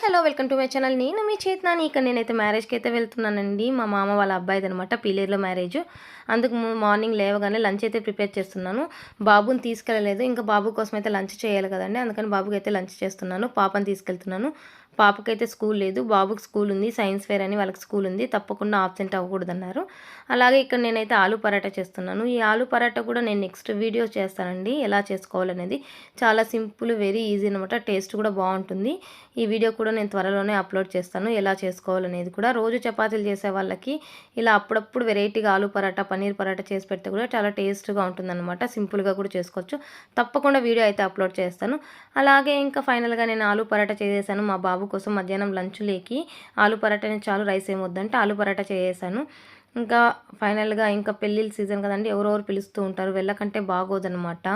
Hello welcome to my channel. నేను మీ చేతనాని. ఇక్కడ నేనైతే మ్యారేజ్కి అయితే వెళ్తున్నానండి. మా మామ వాళ్ళ అబ్బాయిది అనమాట, పీలేరులో మ్యారేజ్. అందుకు మార్నింగ్ లేవగానే లంచ్ అయితే ప్రిపేర్ చేస్తున్నాను. బాబుని తీసుకెళ్ళలేదు, ఇంకా బాబు కోసం అయితే లంచ్ చేయాలి కదండి, అందుకని బాబుకి అయితే లంచ్ చేస్తున్నాను. పాపని తీసుకెళ్తున్నాను. పాపకైతే స్కూల్ లేదు, బాబుకి స్కూల్ ఉంది. సైన్స్ ఫేర్ అని వాళ్ళకి స్కూల్ ఉంది, తప్పకుండా ఆబ్సెంట్ అవ్వకూడదన్నారు. అలాగే ఇక్కడ నేనైతే ఆలు పరాటా చేస్తున్నాను. ఈ ఆలు పరాటా కూడా నేను నెక్స్ట్ వీడియో చేస్తానండి, ఎలా చేసుకోవాలనేది. చాలా సింపుల్, వెరీ ఈజీ అనమాట. టేస్ట్ కూడా బాగుంటుంది. ఈ వీడియో కూడా నేను త్వరలోనే అప్లోడ్ చేస్తాను, ఎలా చేసుకోవాలనేది కూడా. రోజు చపాతీలు చేసే వాళ్ళకి ఇలా అప్పుడప్పుడు వెరైటీగా ఆలు పరాటా, పన్నీర్ పరాటా చేసి పెడితే కూడా చాలా టేస్ట్గా ఉంటుందన్నమాట. సింపుల్గా కూడా చేసుకోవచ్చు. తప్పకుండా వీడియో అయితే అప్లోడ్ చేస్తాను. అలాగే ఇంకా ఫైనల్గా నేను ఆలు పరాటా చేసేసాను. మా బాబు కోసం మధ్యాహ్నం లంచ్లోకి ఆలు పరాటానే చాలు, రైస్ ఏమొద్దంటే ఆలు పరాటా చేసేసాను. ఇంకా ఫైనల్గా ఇంకా పెళ్ళిళ్ళ సీజన్ కదండి, ఎవరెవరు పిలుస్తూ ఉంటారు, వెళ్ళకంటే బాగోదనమాట.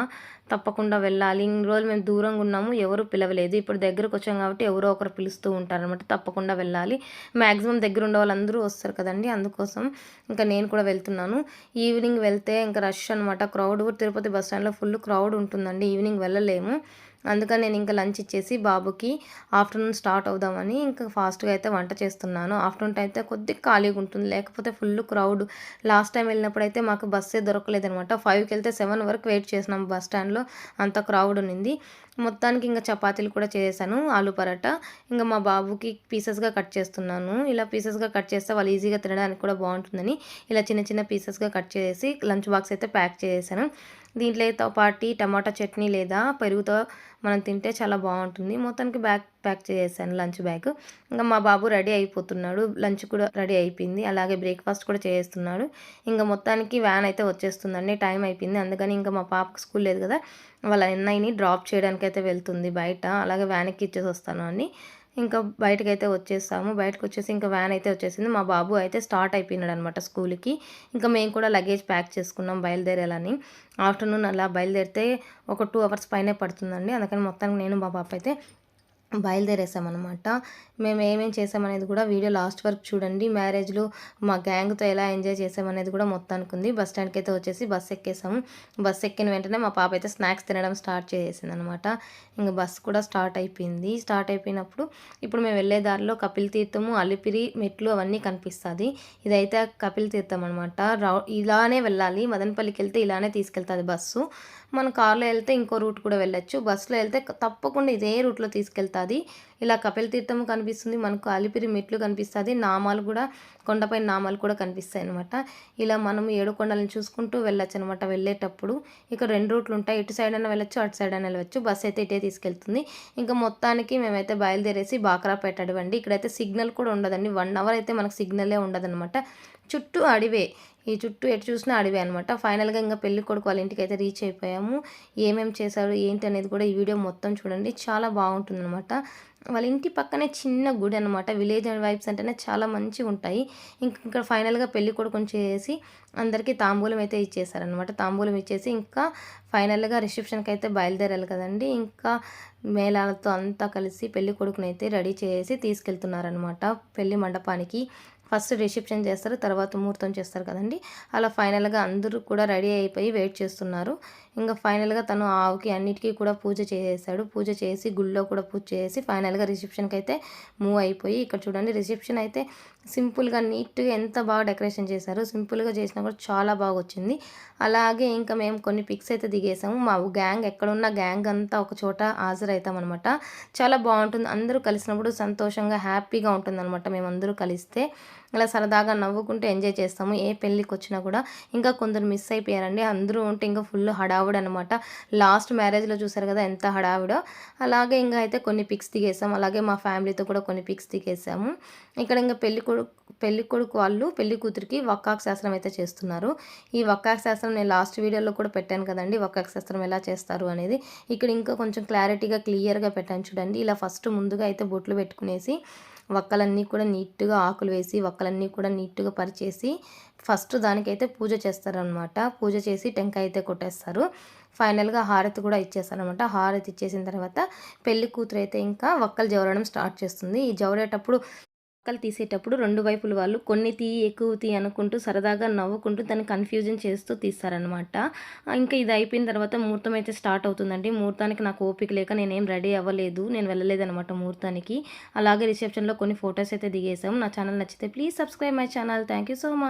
తప్పకుండా వెళ్ళాలి. ఇన్ని రోజులు మేము దూరంగా ఉన్నాము, ఎవరు పిలవలేదు. ఇప్పుడు దగ్గరకు వచ్చాం కాబట్టి ఎవరో ఒకరు పిలుస్తూ ఉంటారనమాట. తప్పకుండా వెళ్ళాలి. మ్యాక్సిమం దగ్గర ఉండే వాళ్ళందరూ వస్తారు కదండి, అందుకోసం ఇంకా నేను కూడా వెళ్తున్నాను. ఈవినింగ్ వెళ్తే ఇంకా రష్ అనమాట, క్రౌడ్. తిరుపతి బస్ స్టాండ్లో ఫుల్ క్రౌడ్ ఉంటుందండి, ఈవినింగ్ వెళ్ళలేము. అందుకని నేను ఇంకా లంచ్ ఇచ్చేసి బాబుకి ఆఫ్టర్నూన్ స్టార్ట్ అవుదామని ఇంకా ఫాస్ట్గా అయితే వంట చేస్తున్నాను. ఆఫ్టర్నూన్ అయితే కొద్దిగా ఖాళీగా ఉంటుంది, లేకపోతే ఫుల్ క్రౌడ్. లాస్ట్ టైం వెళ్ళినప్పుడు అయితే మాకు బస్సే దొరకలేదనమాట. 5కి వెళ్తే 7 వరకు వెయిట్ చేసినాం బస్ స్టాండ్లో, అంత క్రౌడ్ ఉన్నింది. మొత్తానికి ఇంకా చపాతీలు కూడా చేశాను, ఆలు పరాటా. ఇంకా మా బాబుకి పీసెస్గా కట్ చేస్తున్నాను. ఇలా పీసెస్గా కట్ చేస్తే వాళ్ళు ఈజీగా తినడానికి కూడా బాగుంటుందని ఇలా చిన్న చిన్న పీసెస్గా కట్ చేసి లంచ్ బాక్స్ అయితే ప్యాక్ చేశాను. దీంట్లో పాటు టమాటా చట్నీ లేదా పెరుగుతో మనం తింటే చాలా బాగుంటుంది. మొత్తానికి ప్యాక్ చేసేసాను లంచ్ బ్యాగ్. ఇంకా మా బాబు రెడీ అయిపోతున్నాడు, లంచ్ కూడా రెడీ అయిపోయింది. అలాగే బ్రేక్ఫాస్ట్ కూడా చేస్తున్నాడు. ఇంకా మొత్తానికి వ్యాన్ అయితే వచ్చేస్తుందండి, టైం అయిపోయింది. అందుకని ఇంకా మా పాపకు స్కూల్ లేదు కదా, వాళ్ళ అన్నయ్యని డ్రాప్ చేయడానికి అయితే వెళ్తుంది బయట. అలాగే వ్యాన్కి ఇచ్చేసి వస్తాను అని ఇంకా బయటకైతే వచ్చేసాము. బయటకు వచ్చేసి ఇంకా వ్యాన్ అయితే వచ్చేసింది. మా బాబు అయితే స్టార్ట్ అయిపోయినాడు అనమాట స్కూల్కి. ఇంకా మేము కూడా లగేజ్ ప్యాక్ చేసుకున్నాం బయలుదేరాలని. ఆఫ్టర్నూన్ అలా బయలుదేరితే ఒక 2 అవర్స్ పైనే పడుతుందండి. అందుకని మొత్తానికి నేను మా పాప అయితే బయలుదేరేసామన్నమాట. మేము ఏమేమి చేసామనేది కూడా వీడియో లాస్ట్ వరకు చూడండి. మ్యారేజ్లో మా గ్యాంగ్తో ఎలా ఎంజాయ్ చేసామనేది కూడా మొత్తానికి ఉంది. బస్ స్టాండ్కి అయితే వచ్చేసి బస్సు ఎక్కేసాము. బస్సు ఎక్కిన వెంటనే మా పాప అయితే స్నాక్స్ తినడం స్టార్ట్ చేసేసింది అనమాట. ఇంకా బస్సు కూడా స్టార్ట్ అయిపోయింది. స్టార్ట్ అయిపోయినప్పుడు ఇప్పుడు మేము వెళ్ళే దారిలో కపిల్ తీర్థము, అలిపిరి మెట్లు అవన్నీ కనిపిస్తుంది. ఇదైతే కపిల్ తీర్థం అనమాట. ఇలానే వెళ్ళాలి, మదనపల్లికి వెళ్తే ఇలానే తీసుకెళ్తుంది బస్సు. మన కార్లో వెళ్తే ఇంకో రూట్ కూడా వెళ్ళొచ్చు, బస్సులో వెళ్తే తప్పకుండా ఇదే రూట్లో తీసుకెళ్తుంది. ఇలా కపిల్ తీర్థం కనిపిస్తుంది మనకు, అలిపిరి మెట్లు కనిపిస్తుంది, నామాలు కూడా, కొండపైన నామాలు కూడా కనిపిస్తాయి అనమాట. ఇలా మనం 7 కొండలను చూసుకుంటూ వెళ్ళొచ్చు అనమాట వెళ్ళేటప్పుడు. ఇక్కడ 2 రూట్లు ఉంటాయి, ఇటు సైడ్ అయినా వెళ్ళొచ్చు, అటు సైడ్ అయినా వెళ్ళొచ్చు. బస్సు అయితే ఇటే తీసుకెళ్తుంది. ఇంకా మొత్తానికి మేమైతే బయలుదేరేసి బాక్రాపేట అడవండి. ఇక్కడైతే సిగ్నల్ కూడా ఉండదండి, 1 అవర్ అయితే మనకు సిగ్నలే ఉండదన్నమాట. చుట్టూ అడివే, ఈ చుట్టూ ఎటు చూసినా అడివే అనమాట. ఫైనల్గా ఇంకా పెళ్లి కొడుకు వాళ్ళ ఇంటికి అయితే రీచ్ అయిపోయాము. ఏమేమి చేశారు ఏంటి అనేది కూడా ఈ వీడియో మొత్తం చూడండి, చాలా బాగుంటుంది అనమాట. వాళ్ళ ఇంటి పక్కనే చిన్న గుడి అనమాట. విలేజ్ వైబ్స్ అంటేనే చాలా మంచిగా ఉంటాయి. ఇంకా ఫైనల్గా పెళ్లి కొడుకుని చేసి అందరికీ తాంబూలం అయితే ఇచ్చేసారనమాట. తాంబూలం ఇచ్చేసి ఇంకా ఫైనల్గా రిసెప్షన్కి అయితే బయలుదేరాలి కదండి. ఇంకా మేళాలతో అంతా కలిసి పెళ్లి కొడుకుని అయితే రెడీ చేసి తీసుకెళ్తున్నారనమాట పెళ్లి మండపానికి. ఫస్ట్ రిసెప్షన్ చేస్తారు, తర్వాత ముహూర్తం చేస్తారు కదండి. అలా ఫైనల్గా అందరూ కూడా రెడీ అయిపోయి వెయిట్ చేస్తున్నారు. ఇంకా ఫైనల్గా తను ఆవుకి అన్నిటికీ కూడా పూజ చేసేసాడు. పూజ చేసి గుళ్ళో కూడా పూజ చేసి ఫైనల్గా రిసెప్షన్కి అయితే మూవ్ అయిపోయి, ఇక్కడ చూడండి రిసెప్షన్ అయితే సింపుల్గా నీట్గా ఎంత బాగా డెకరేషన్ చేశారు. సింపుల్గా చేసినా కూడా చాలా బాగా వచ్చింది. అలాగే ఇంకా మేము కొన్ని పిక్స్ అయితే దిగేసాము. మా గ్యాంగ్ ఎక్కడున్న గ్యాంగ్ అంతా ఒక చోట హాజరవుతాం అనమాట. చాలా బాగుంటుంది, అందరూ కలిసినప్పుడు సంతోషంగా హ్యాపీగా ఉంటుంది అనమాట. మేమందరూ కలిస్తే అలా సరదాగా నవ్వుకుంటూ ఎంజాయ్ చేస్తాము ఏ పెళ్ళికి వచ్చినా కూడా. ఇంకా కొందరు మిస్ అయిపోయారండి, అందరూ ఉంటే ఇంకా ఫుల్ హడావుడు అనమాట. లాస్ట్ మ్యారేజ్లో చూసారు కదా ఎంత హడావుడో. అలాగే ఇంకా అయితే కొన్ని పిక్స్ దిగేసాము. అలాగే మా ఫ్యామిలీతో కూడా కొన్ని పిక్స్ దిగేసాము. ఇక్కడ ఇంకా పెళ్లి కొడుకు వాళ్ళు పెళ్లి కూతురికి వక్కాకు శాస్త్రం అయితే చేస్తున్నారు. ఈ వక్కాకు శాస్త్రం నేను లాస్ట్ వీడియోలో కూడా పెట్టాను కదండి, వక్కాకు శాస్త్రం ఎలా చేస్తారు అనేది. ఇక్కడ ఇంకా కొంచెం క్లారిటీగా క్లియర్గా పెట్టాను చూడండి. ఇలా ఫస్ట్ ముందుగా అయితే బొట్లు పెట్టుకునేసి వక్కలన్నీ కూడా నీట్గా ఆకులు వేసి వక్కలన్నీ కూడా నీట్గా పరిచేసి ఫస్ట్ దానికైతే పూజ చేస్తారనమాట. పూజ చేసి టెంకాయ అయితే కొట్టేస్తారు. ఫైనల్గా హారతి కూడా ఇచ్చేస్తారనమాట. హారతి ఇచ్చేసిన తర్వాత పెళ్లి కూతురు అయితే ఇంకా వక్కలు జవరడం స్టార్ట్ చేస్తుంది. ఈ జవరేటప్పుడు జాతకాలు తీసేటప్పుడు 2 వైపుల వాళ్ళు కొన్ని తీయి, ఎక్కువ తీయి అనుకుంటూ సరదాగా నవ్వుకుంటూ దాన్ని కన్‌ఫ్యూజన్ చేస్తూ తీస్తారనమాట. ఇంకా ఇది అయిపోయిన తర్వాత ముహూర్తం అయితే స్టార్ట్ అవుతుందండి. ముహూర్తానికి నాకు ఓపిక లేక నేనేం రెడీ అవ్వలేదు. నేను వెళ్ళలేదనమాట ముహూర్తానికి. అలాగే రిసెప్షన్‌లో కొన్ని ఫోటోస్ అయితే దిగేసాం. నా ఛానల్ నచ్చితే please subscribe my channel. Thank you so much.